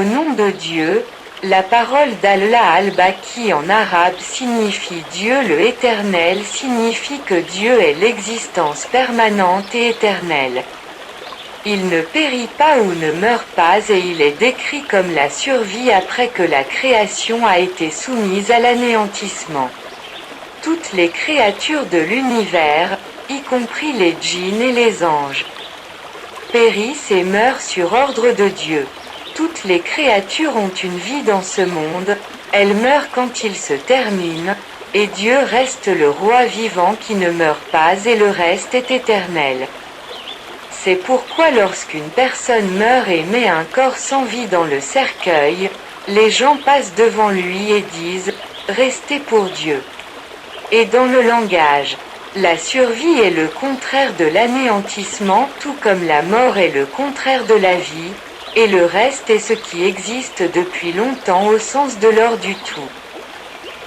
Au nom de Dieu, la parole d'Allah al-Baqi en arabe signifie Dieu, le éternel signifie que Dieu est l'existence permanente et éternelle. Il ne périt pas ou ne meurt pas et il est décrit comme la survie après que la création a été soumise à l'anéantissement. Toutes les créatures de l'univers, y compris les djinns et les anges, périssent et meurent sur ordre de Dieu. Toutes les créatures ont une vie dans ce monde, elles meurent quand il se termine, et Dieu reste le roi vivant qui ne meurt pas et le reste est éternel. C'est pourquoi lorsqu'une personne meurt et met un corps sans vie dans le cercueil, les gens passent devant lui et disent « Restez pour Dieu ». Et dans le langage, la survie est le contraire de l'anéantissement tout comme la mort est le contraire de la vie, et le reste est ce qui existe depuis longtemps au sens de l'or du tout.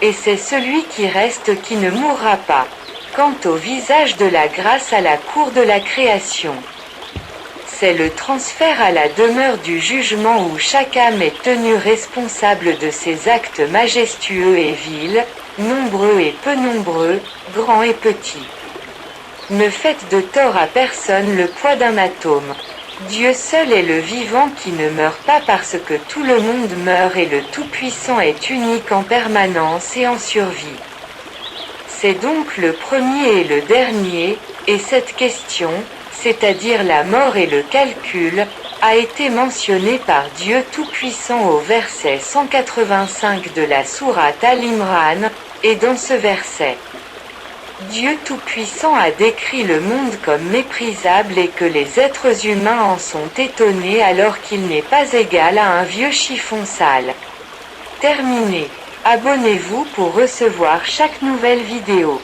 Et c'est celui qui reste qui ne mourra pas. Quant au visage de la grâce à la cour de la création, c'est le transfert à la demeure du jugement où chaque âme est tenue responsable de ses actes majestueux et vils, nombreux et peu nombreux, grands et petits. Ne faites de tort à personne le poids d'un atome. Dieu seul est le vivant qui ne meurt pas parce que tout le monde meurt et le Tout-Puissant est unique en permanence et en survie. C'est donc le premier et le dernier, et cette question, c'est-à-dire la mort et le calcul, a été mentionnée par Dieu Tout-Puissant au verset 185 de la sourate Al-Imran, et dans ce verset, Dieu Tout-Puissant a décrit le monde comme méprisable et que les êtres humains en sont étonnés alors qu'il n'est pas égal à un vieux chiffon sale. Terminé. Abonnez-vous pour recevoir chaque nouvelle vidéo.